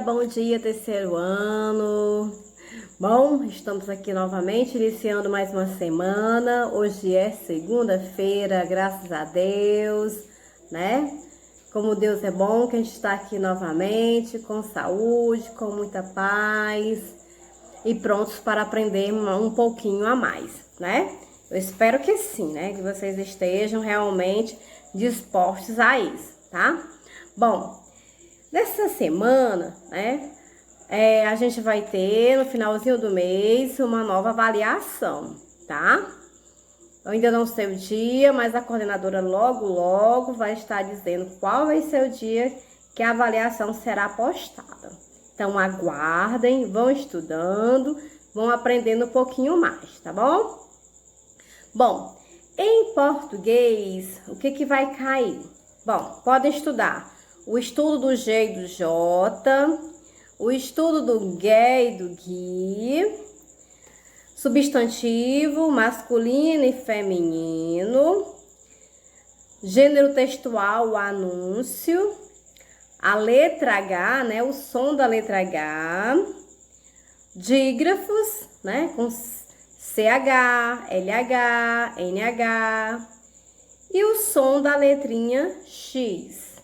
bom dia, terceiro ano. Bom, estamos aqui novamente, iniciando mais uma semana. Hoje é segunda-feira, graças a Deus, né? Como Deus é bom, que a gente está aqui novamente, com saúde, com muita paz e prontos para aprender um pouquinho a mais, né? Eu espero que sim, né? Que vocês estejam realmente dispostos a isso, tá? Bom, nessa semana, né? A gente vai ter no finalzinho do mês uma nova avaliação, tá? Eu ainda não sei o dia, mas a coordenadora logo vai estar dizendo qual vai ser o dia que a avaliação será postada. Então aguardem, vão estudando, vão aprendendo um pouquinho mais, tá bom? Bom, em português, o que vai cair? Bom, podem estudar o estudo do G e do J, o estudo do GE e do GUI, substantivo masculino e feminino, gênero textual, o anúncio, a letra H, né, o som da letra H, dígrafos, né, com CH, LH, NH, e o som da letrinha X,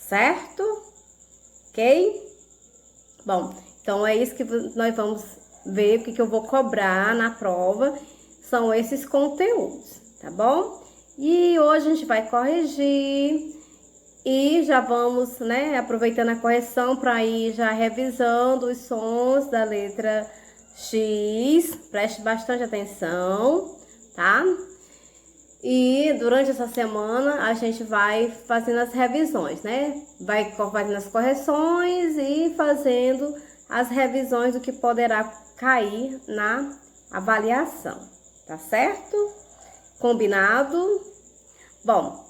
certo? Ok? Bom, então é isso que nós vamos ver, o que eu vou cobrar na prova, são esses conteúdos, tá bom? E hoje a gente vai corrigir e já vamos, né, aproveitando a correção para ir já revisando os sons da letra X, preste bastante atenção, tá? E durante essa semana a gente vai fazendo as revisões, né? Vai fazendo as correções e fazendo as revisões do que poderá cair na avaliação, tá certo? Combinado? Bom,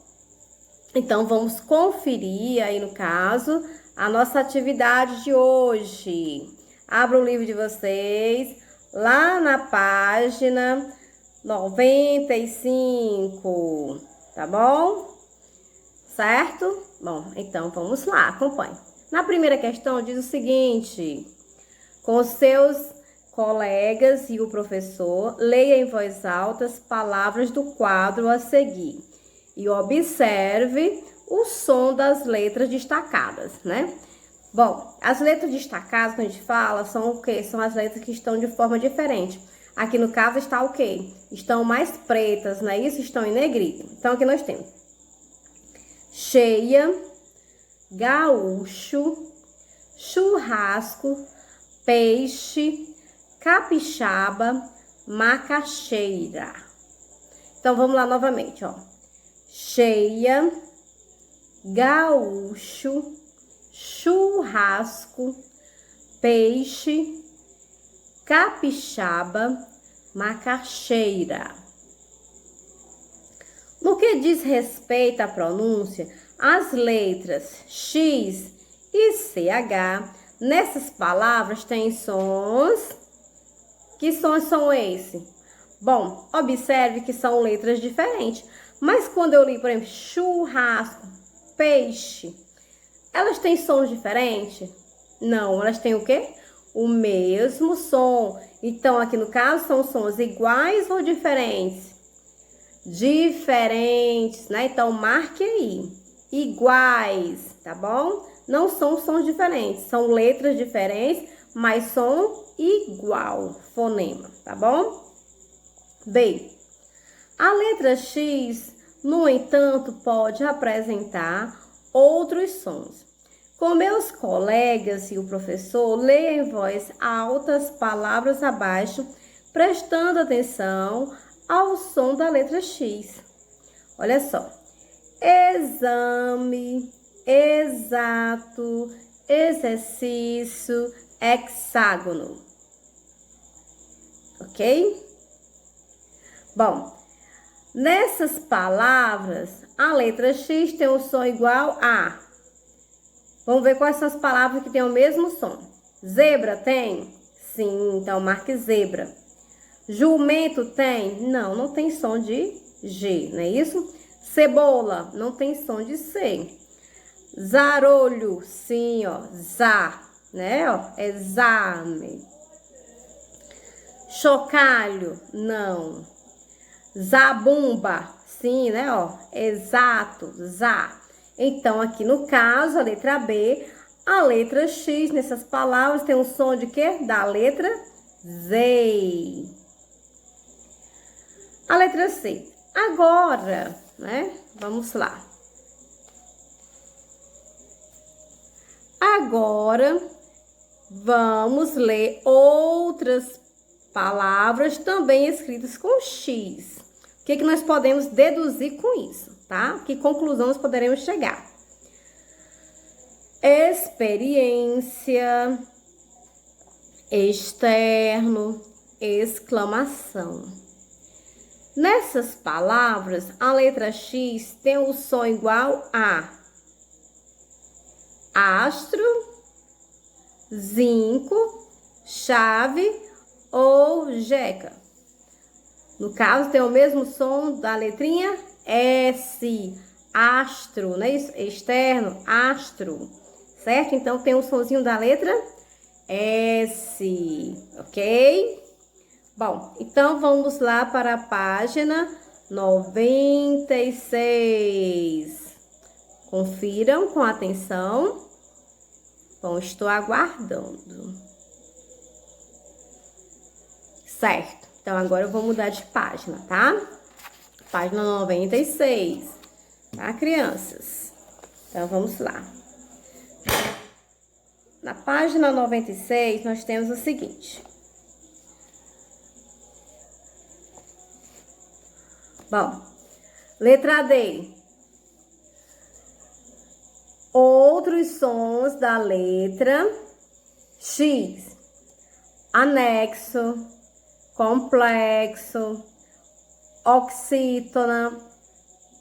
então vamos conferir aí no caso a nossa atividade de hoje. Abra o livro de vocês lá na página 95, tá bom? Certo? Bom, então vamos lá, acompanhe. Na primeira questão diz o seguinte: com os seus colegas e o professor, leia em voz alta as palavras do quadro a seguir e observe o som das letras destacadas, né? Bom, as letras destacadas que a gente fala são o quê? São as letras que estão de forma diferente. Aqui no caso está o quê? Estão mais pretas, não é isso? Estão em negrito. Então aqui nós temos cheia, gaúcho, churrasco, peixe, capixaba, macaxeira. Então vamos lá novamente, ó. Cheia, gaúcho, churrasco, peixe, capixaba, macaxeira. No que diz respeito à pronúncia, as letras X e CH, nessas palavras têm sons. Que sons são esses? Bom, observe que são letras diferentes. Mas quando eu li, por exemplo, churrasco, peixe, elas têm sons diferentes? Não, elas têm o quê? O mesmo som. Então, aqui no caso, são sons iguais ou diferentes? Diferentes, né? Então, marque aí. Iguais, tá bom? Não são sons diferentes, são letras diferentes, mas som igual, fonema, tá bom? B. A letra X, no entanto, pode apresentar outros sons. Com meus colegas e o professor, leia em voz alta as palavras abaixo, prestando atenção ao som da letra X. Olha só. Exame, exato, exercício, hexágono. Ok? Bom, nessas palavras, a letra X tem um som igual a... Vamos ver quais são as palavras que têm o mesmo som. Zebra tem? Sim, então marque zebra. Jumento tem? Não, não tem som de G, não é isso? Cebola, não tem som de C. Zarolho, sim, ó, za, né, ó, exame. Chocalho, não. Zabumba, sim, né, ó, exato, za. Então, aqui no caso, a letra B, a letra X nessas palavras tem um som de quê? Da letra Z. A letra C. Agora, né, vamos lá. Agora, vamos ler outras palavras também escritas com X. O que nós podemos deduzir com isso, tá? Que conclusão nós poderemos chegar? Experiência, externo, exclamação. Nessas palavras, a letra X tem o som igual a astro, zinco, chave ou jeca. No caso, tem o mesmo som da letrinha S, astro, não é isso? Externo, astro, certo? Então, tem o sonzinho da letra S, ok? Bom, então vamos lá para a página 96. Confiram com atenção. Bom, estou aguardando. Certo. Então, agora eu vou mudar de página, tá? Página 96. Tá, crianças? Então, vamos lá. Na página 96, nós temos o seguinte. Bom, letra D. Outros sons da letra X. Anexo, complexo, oxítona,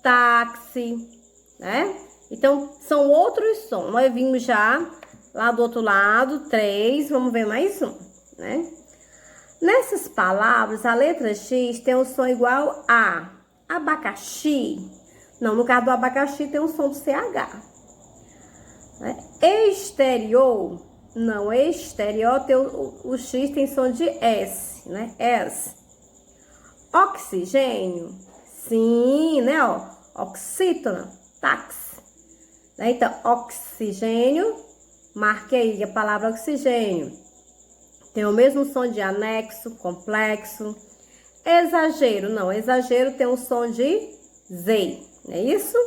táxi, né? Então, são outros sons. Nós vimos já lá do outro lado, 3, vamos ver mais um, né? Nessas palavras, a letra X tem um som igual a abacaxi. Não, no caso do abacaxi tem um som do CH. Né? Exterior, não, exterior tem o X tem som de S, né? S. Oxigênio, sim, né? Ó, oxítona, táxi. Né? Então, oxigênio, marque aí a palavra oxigênio. Tem o mesmo som de anexo, complexo. Exagero, não, exagero tem um som de Z, não é isso?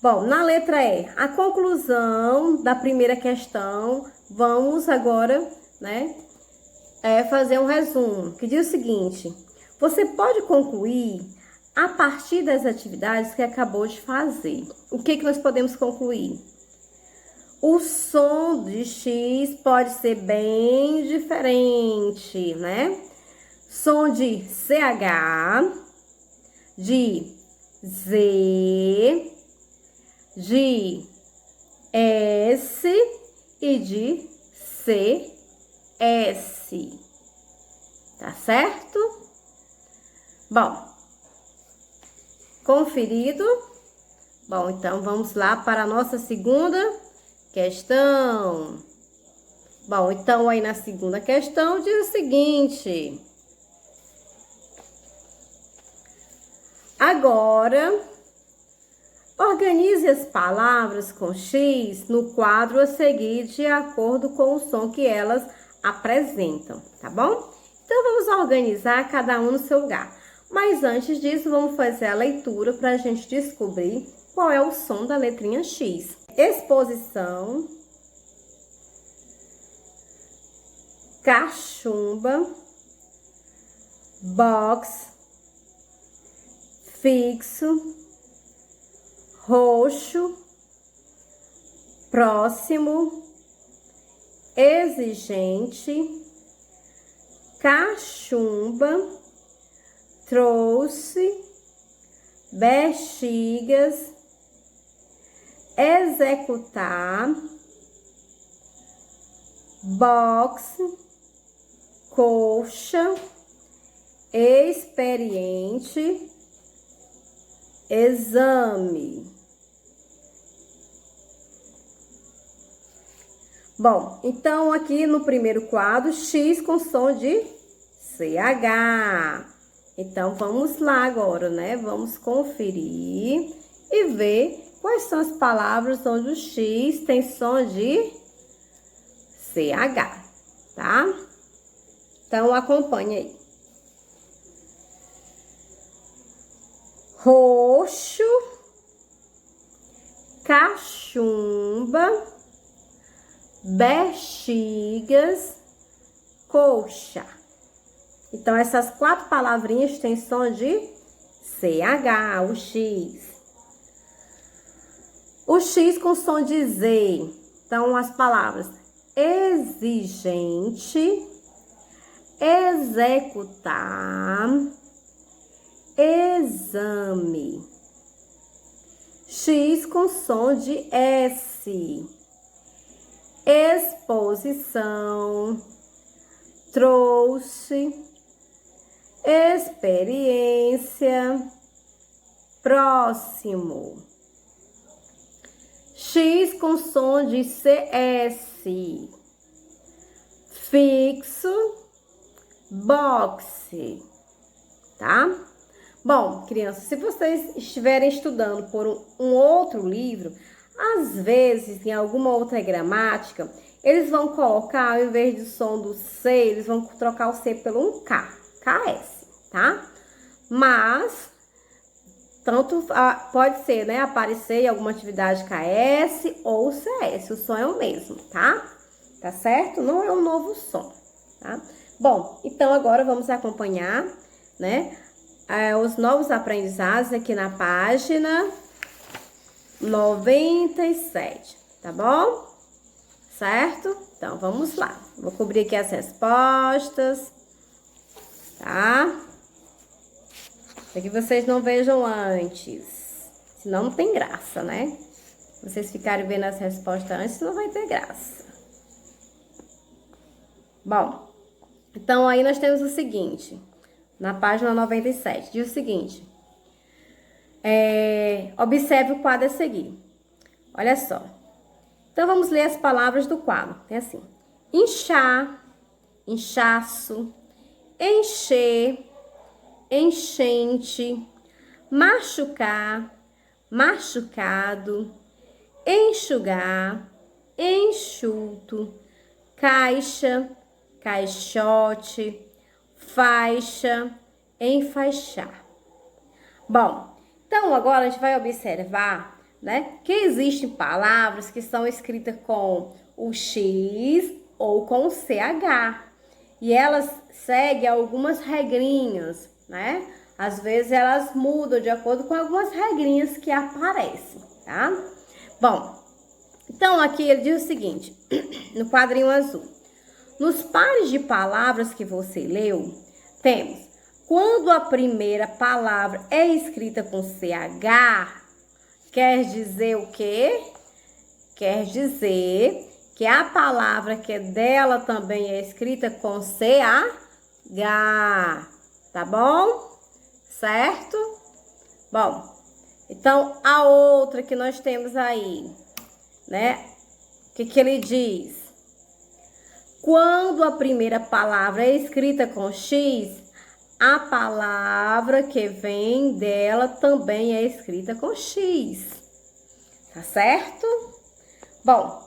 Bom, na letra E, a conclusão da primeira questão, vamos agora, né, fazer um resumo, que diz o seguinte: você pode concluir a partir das atividades que acabou de fazer. O que nós podemos concluir? O som de X pode ser bem diferente, né? Som de CH, de Z, de S e de CS. Tá certo? Bom, conferido? Bom, então vamos lá para a nossa segunda questão. Bom, então aí na segunda questão diz o seguinte: agora, organize as palavras com X no quadro a seguir de acordo com o som que elas apresentam, tá bom? Então, vamos organizar cada um no seu lugar. Mas antes disso, vamos fazer a leitura para a gente descobrir qual é o som da letrinha X. Exposição, cachumba, box, fixo, roxo, próximo, exigente, cachumba, trouxe, bexigas, executar, boxe, coxa, experiente, exame. Bom, então aqui no primeiro quadro, X com som de CH. Então, vamos lá agora, né? Vamos conferir e ver quais são as palavras onde o X tem som de CH, tá? Então, acompanha aí. Roxo, cachumba, bexigas, coxa. Então, essas 4 palavrinhas têm som de CH, o X. O X com som de Z. Então, as palavras exigente, executar, exame. X com som de S. Exposição, trouxe, experiência, próximo. X com som de CS. Fixo, boxe, tá? Bom, crianças, se vocês estiverem estudando por um outro livro, às vezes, em alguma outra gramática, eles vão colocar, ao invés do som do C, eles vão trocar o C pelo um K, KS, tá? Mas, tanto pode ser, né, aparecer em alguma atividade KS ou CS, o som é o mesmo, tá? Tá certo? Não é um novo som, tá? Bom, então agora vamos acompanhar, né, os novos aprendizados aqui na página 97, tá bom? Certo? Então, vamos lá. Vou cobrir aqui as respostas, tá? Para que vocês não vejam antes, senão não tem graça, né? Vocês ficarem vendo as respostas antes, não vai ter graça. Bom, então aí nós temos o seguinte, na página 97, diz o seguinte, observe o quadro a seguir. Olha só. Então, vamos ler as palavras do quadro. Tem assim, inchar, inchaço, encher, enchente, machucar, machucado, enxugar, enxuto, caixa, caixote, faixa, enfaixar. Bom, então agora a gente vai observar, né, que existem palavras que são escritas com o X ou com o CH. E elas seguem algumas regrinhas, né? Às vezes elas mudam de acordo com algumas regrinhas que aparecem, tá? Bom, então aqui ele diz o seguinte, no quadrinho azul. Nos pares de palavras que você leu, temos quando a primeira palavra é escrita com CH, quer dizer o quê? Quer dizer que a palavra que é dela também é escrita com CH, tá bom? Certo? Bom, então a outra que nós temos aí, né? O que ele diz? Quando a primeira palavra é escrita com X, a palavra que vem dela também é escrita com X. Tá certo? Bom,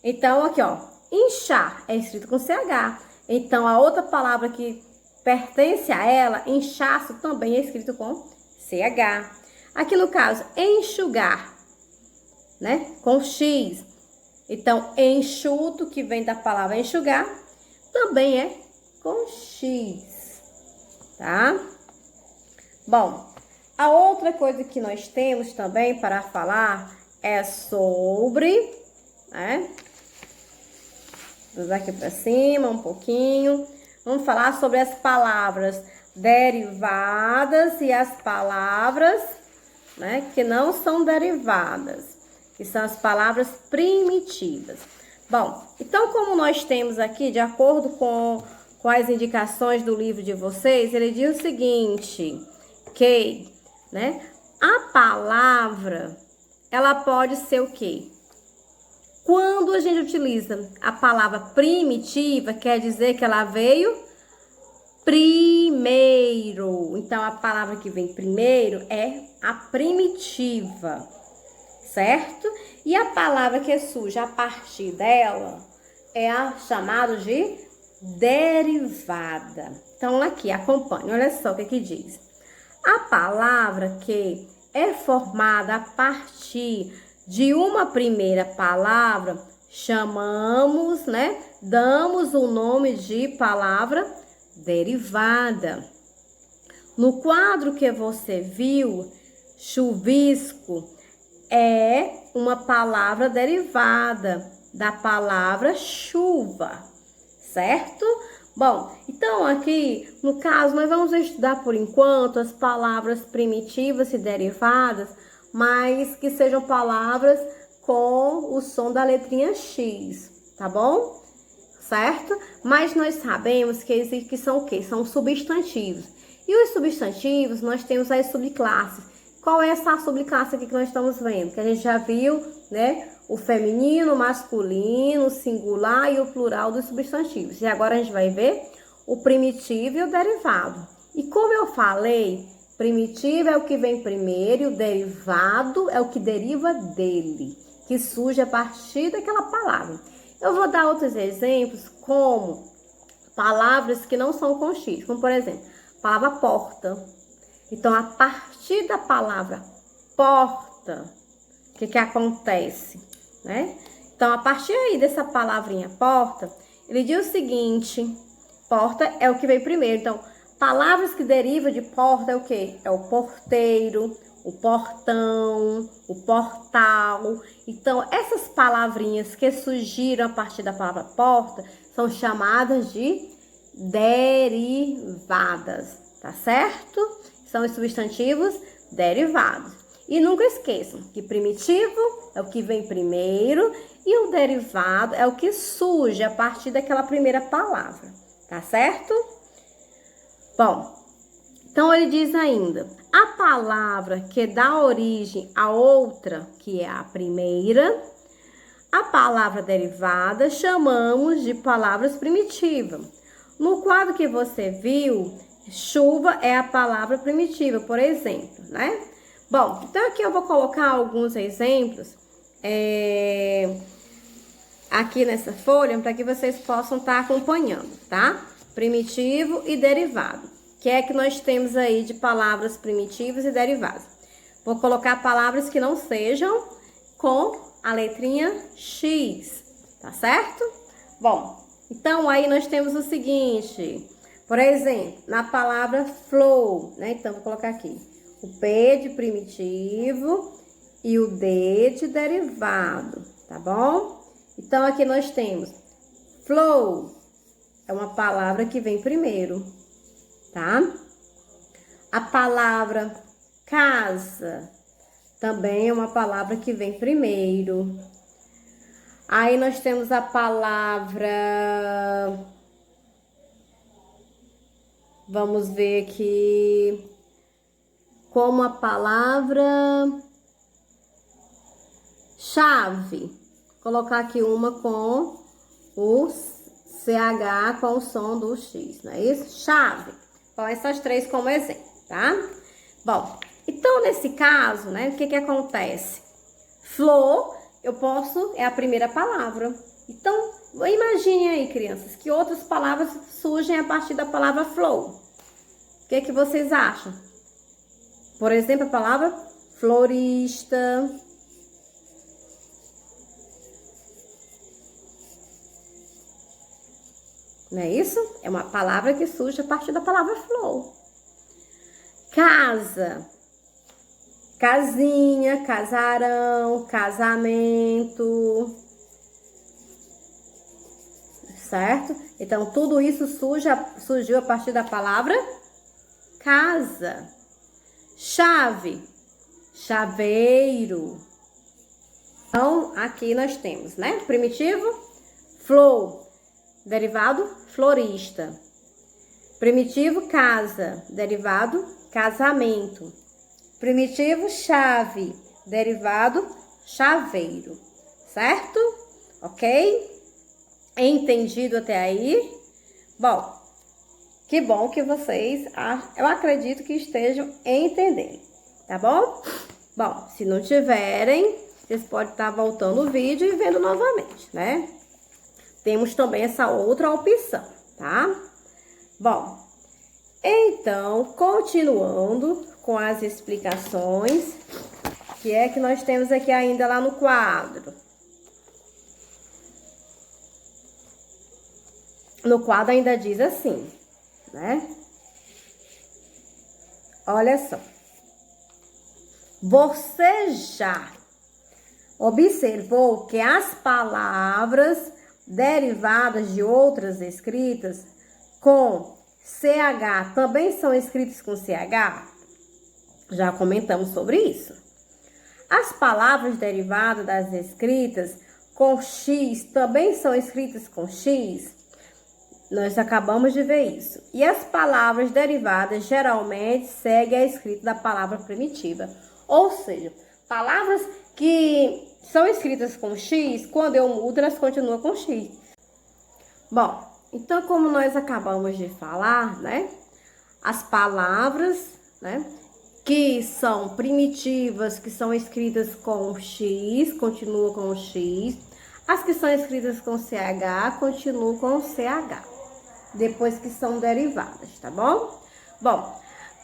então aqui, ó, inchar é escrito com CH. Então, a outra palavra que pertence a ela, inchaço, também é escrito com CH. Aqui no caso, enxugar, né, com X. Então, enxuto, que vem da palavra enxugar, também é com X. Tá? Bom, a outra coisa que nós temos também para falar é sobre, né? Vamos aqui para cima um pouquinho. Vamos falar sobre as palavras derivadas e as palavras, né, que não são derivadas, que são as palavras primitivas. Bom, então como nós temos aqui, de acordo com as indicações do livro de vocês, ele diz o seguinte, que, né, a palavra, ela pode ser o quê? Quando a gente utiliza a palavra primitiva, quer dizer que ela veio primeiro. Então, a palavra que vem primeiro é a primitiva, certo? E a palavra que surge a partir dela é a chamada de derivada. Então, aqui, acompanhe, olha só o que diz. A palavra que é formada a partir de uma primeira palavra, chamamos, né? Damos o nome de palavra derivada. No quadro que você viu, chuvisco é uma palavra derivada da palavra chuva, certo? Bom, então aqui, no caso, nós vamos estudar por enquanto as palavras primitivas e derivadas, mas que sejam palavras com o som da letrinha X, tá bom? Certo? Mas nós sabemos que são o quê? São substantivos. E os substantivos, nós temos as subclasses. Qual é essa subclasse aqui que nós estamos vendo? Que a gente já viu, né? O feminino, o masculino, o singular e o plural dos substantivos. E agora a gente vai ver o primitivo e o derivado. E como eu falei, primitivo é o que vem primeiro e o derivado é o que deriva dele, que surge a partir daquela palavra. Eu vou dar outros exemplos, como palavras que não são com X, como por exemplo, a palavra porta. Então, a partir da palavra porta, o que acontece, né? Então, a partir aí dessa palavrinha porta, ele diz o seguinte, porta é o que vem primeiro. Então, palavras que derivam de porta é o quê? É o porteiro, o portão, o portal. Então, essas palavrinhas que surgiram a partir da palavra porta são chamadas de derivadas, tá certo? São os substantivos derivados. E nunca esqueçam que primitivo é o que vem primeiro e o derivado é o que surge a partir daquela primeira palavra, tá certo? Bom, então ele diz ainda, a palavra que dá origem a outra, que é a primeira, a palavra derivada chamamos de palavras primitivas. No quadro que você viu, chuva é a palavra primitiva, por exemplo, né? Bom, então aqui eu vou colocar alguns exemplos aqui nessa folha para que vocês possam estar acompanhando, tá? Primitivo e derivado. O que é que nós temos aí de palavras primitivas e derivadas? Vou colocar palavras que não sejam com a letrinha X, tá certo? Bom, então aí nós temos o seguinte, por exemplo, na palavra flor, né? Então, vou colocar aqui o P de primitivo e o D de derivado, tá bom? Então, aqui nós temos flow, é uma palavra que vem primeiro, tá? A palavra casa também é uma palavra que vem primeiro. Aí nós temos a palavra, vamos ver aqui, como a palavra chave. Vou colocar aqui uma com o CH com o som do X, não é isso? Chave. Então, essas três como exemplo, tá? Bom, então nesse caso, né, o que acontece? Flor, é a primeira palavra. Então, imagine aí, crianças, que outras palavras surgem a partir da palavra flor. O que vocês acham? Por exemplo, a palavra florista. Não é isso? É uma palavra que surge a partir da palavra flor. Casa. Casinha, casarão, casamento. Certo? Então, tudo isso surgiu a partir da palavra casa. Chave, chaveiro. Então, aqui nós temos, né? Primitivo, flor. Derivado, florista. Primitivo, casa. Derivado, casamento. Primitivo, chave. Derivado, chaveiro. Certo? ok? Entendido até aí? Bom que vocês, eu acredito que estejam entendendo, tá bom? Bom, se não tiverem, vocês podem estar voltando o vídeo e vendo novamente, né? Temos também essa outra opção, tá? Bom, então, continuando com as explicações, que é que nós temos aqui ainda lá no quadro. No quadro ainda diz assim, né? Olha só. Você já observou que as palavras derivadas de outras escritas com CH também são escritas com CH? Já comentamos sobre isso. As palavras derivadas das escritas com X também são escritas com X? Nós acabamos de ver isso. E as palavras derivadas geralmente seguem a escrita da palavra primitiva. Ou seja, palavras que são escritas com X, quando eu mudo, elas continuam com X. Bom, então como nós acabamos de falar, né? As palavras, né? Que são primitivas, que são escritas com X, continuam com X. As que são escritas com CH, continuam com CH. Depois que são derivadas, tá bom? Bom,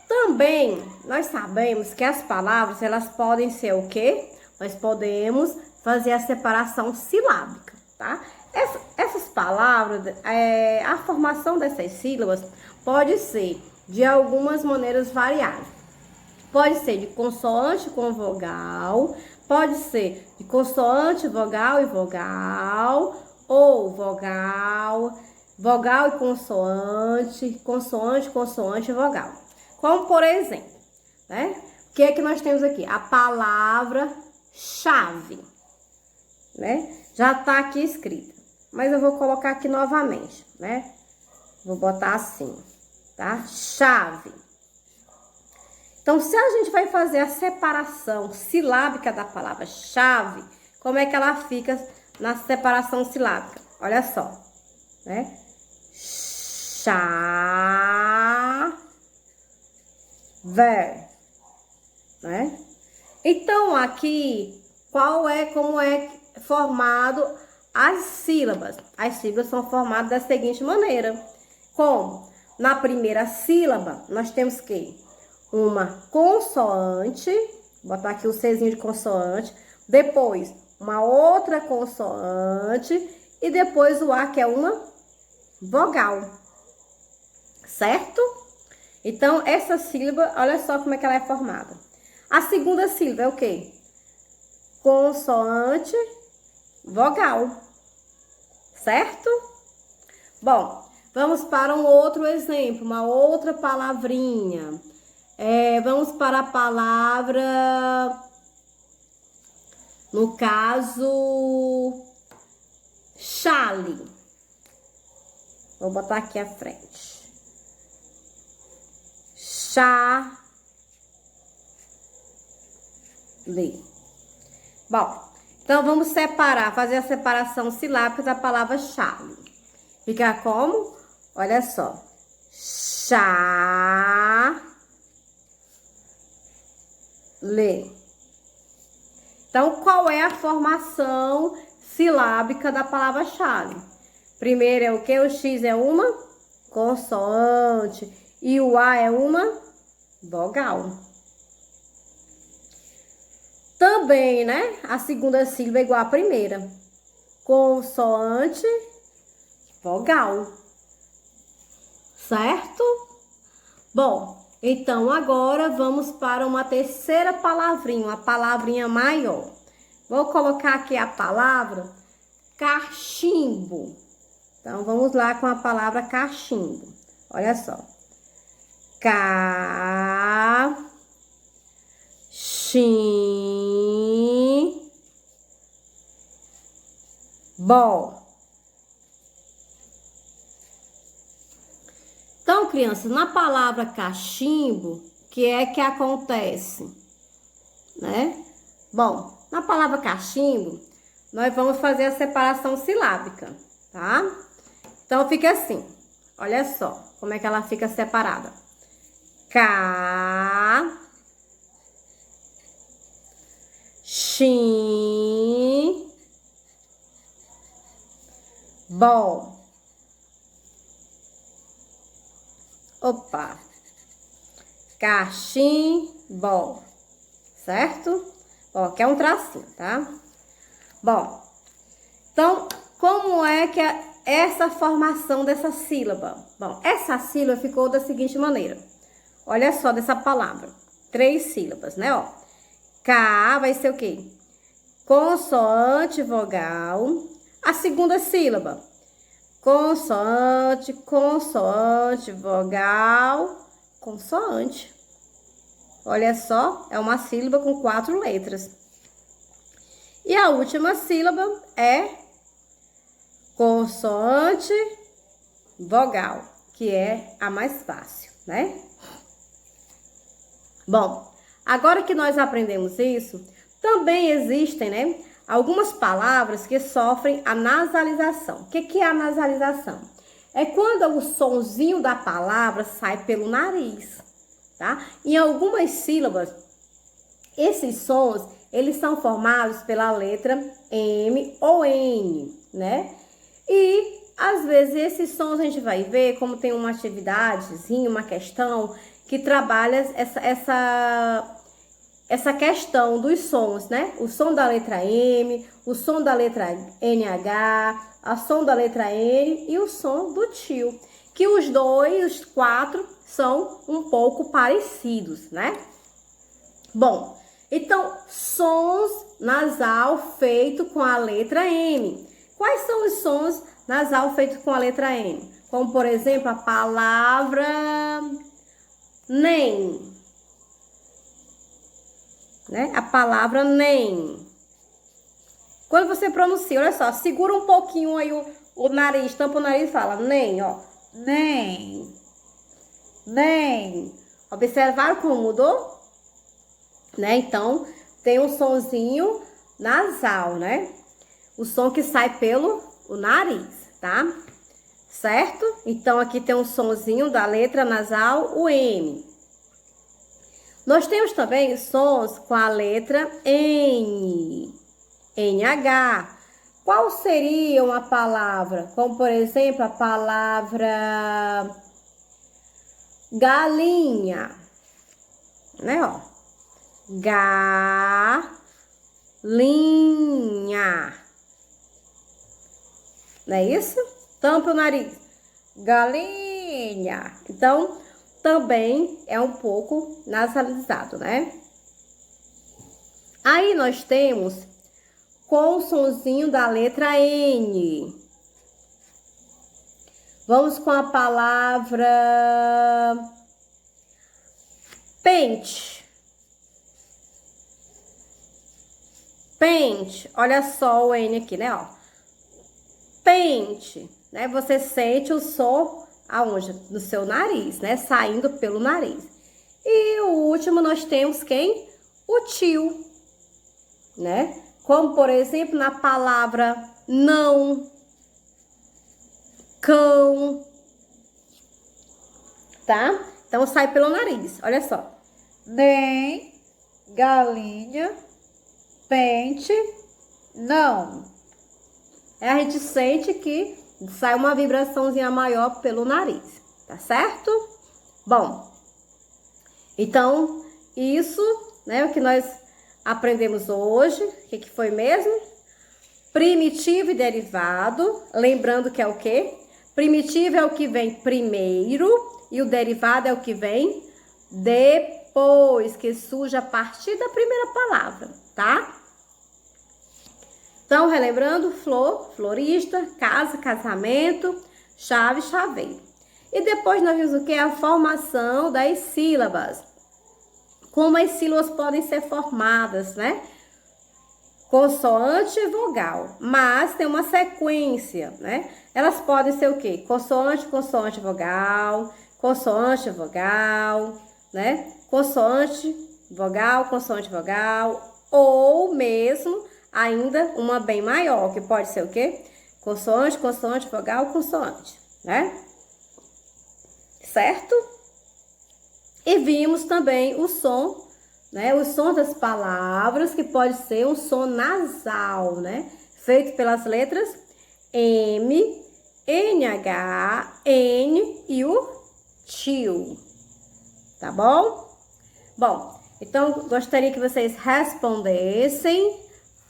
também nós sabemos que as palavras, elas podem ser o quê? Nós podemos fazer a separação silábica, tá? Essas palavras, a formação dessas sílabas pode ser de algumas maneiras variadas. Pode ser de consoante com vogal, pode ser de consoante, vogal e vogal, ou vogal, vogal e consoante, consoante, consoante e vogal. Como por exemplo, né? O que é que nós temos aqui? A palavra chave, né? Já tá aqui escrita, mas eu vou colocar aqui novamente, né? Vou botar assim, tá? Chave. Então, se a gente vai fazer a separação silábica da palavra chave, como é que ela fica na separação silábica? Olha só, né? Chave, né? Então, aqui, como é formado as sílabas? As sílabas são formadas da seguinte maneira. Como? Na primeira sílaba, nós temos que uma consoante, vou botar aqui o Czinho de consoante, depois uma outra consoante e depois o A, que é uma vogal, certo? Então, essa sílaba, olha só como é que ela é formada. A segunda sílaba é o quê? Consoante, vogal, certo? Bom, vamos para um outro exemplo, uma outra palavrinha. Vamos para a palavra, no caso, chale. Vou botar aqui à frente. Chale. Bom, então vamos separar, fazer a separação silábica da palavra chale. Fica como? Olha só. Chá. Lê. Então, qual é a formação silábica da palavra chale? Primeiro é o que? O X é uma consoante e o A é uma vogal. Também, né? A segunda sílaba é igual à primeira. Consoante, vogal. Certo? Bom, então, agora vamos para uma terceira palavrinha, uma palavrinha maior. Vou colocar aqui a palavra cachimbo. Então, vamos lá com a palavra cachimbo. Olha só. Cachimbo. Então, crianças, na palavra cachimbo, o que é que acontece, né? Bom, na palavra cachimbo, nós vamos fazer a separação silábica, tá? Então, fica assim. Olha só como é que ela fica separada. Ca, Xim, bom. Opa. Cachimbo, certo? Ó, aqui é um tracinho, tá? Bom, então, como é que é essa formação dessa sílaba? Bom, essa sílaba ficou da seguinte maneira. Olha só dessa palavra. 3 sílabas, né, ó. K vai ser o quê? Consoante, vogal. A segunda sílaba. Consoante, consoante, vogal, consoante. Olha só, é uma sílaba com 4 letras. E a última sílaba é consoante, vogal, que é a mais fácil, né? Bom, agora que nós aprendemos isso, também existem, né, algumas palavras que sofrem a nasalização. O que é a nasalização? É quando o sonzinho da palavra sai pelo nariz, tá? Em algumas sílabas, esses sons, eles são formados pela letra M ou N, né? E, às vezes, esses sons a gente vai ver como tem uma atividadezinha, uma questão que trabalha essa questão dos sons, né? O som da letra M, o som da letra NH, o som da letra N e o som do tio. Que os 4 são um pouco parecidos, né? Bom, então, sons nasal feito com a letra M. Quais são os sons nasal feitos com a letra M? Como, por exemplo, a palavra NEM. Né? A palavra NEM. Quando você pronuncia, olha só, segura um pouquinho aí o nariz, tampa o nariz e fala NEM, ó. NEM. NEM. Observaram como mudou? Né? Então, tem um sonzinho nasal, né? O som que sai pelo nariz, tá? Certo? Então, aqui tem um sonzinho da letra nasal, o M. Nós temos também sons com a letra N, NH. Qual seria uma palavra? Como, por exemplo, a palavra galinha, né, ó. Galinha. Não é isso? Tampa o nariz. Galinha. Então, também é um pouco nasalizado, né? Aí nós temos com o sonzinho da letra N. Vamos com a palavra pente. Pente. Olha só o N aqui, né? Ó. Pente. Né? Você sente o som aonde? No seu nariz, né? Saindo pelo nariz. E o último nós temos quem? O tio, né? Como, por exemplo, na palavra não, cão, tá? Então, sai pelo nariz, olha só. Nem, galinha, pente, não. A gente sente que sai uma vibraçãozinha maior pelo nariz, tá certo? Bom, então, isso, né, o que nós aprendemos hoje, o que foi mesmo? Primitivo e derivado, lembrando que é o quê? Primitivo é o que vem primeiro e o derivado é o que vem depois, que surge a partir da primeira palavra, tá? Então, relembrando, flor, florista, casa, casamento, chave, chaveiro. E depois nós vimos o que? A formação das sílabas. Como as sílabas podem ser formadas, né? Consoante e vogal, mas tem uma sequência, né? Elas podem ser o quê? Consoante, consoante, vogal, consoante, vogal, né? Consoante, vogal, ou mesmo ainda uma bem maior, que pode ser o quê? Consoante, consoante, vogal, consoante, né? Certo? E vimos também o som, né? O som das palavras, que pode ser um som nasal, né? Feito pelas letras M, NH, N e o tio. Tá bom? Bom, então gostaria que vocês respondessem,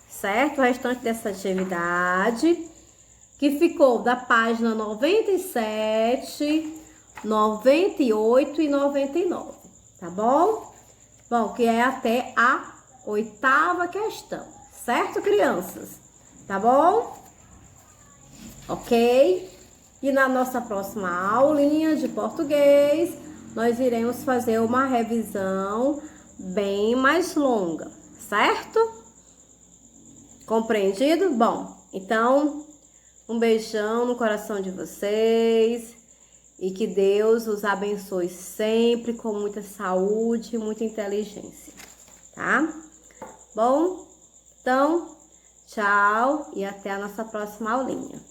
certo? O restante dessa atividade, que ficou da página 97, 98 e 99, tá bom? Bom, que é até a 8ª questão, certo, crianças? Tá bom? Ok? E na nossa próxima aulinha de português, nós iremos fazer uma revisão bem mais longa, certo? Compreendido? Bom, então, um beijão no coração de vocês e que Deus os abençoe sempre com muita saúde e muita inteligência, tá? Bom, então, tchau e até a nossa próxima aulinha.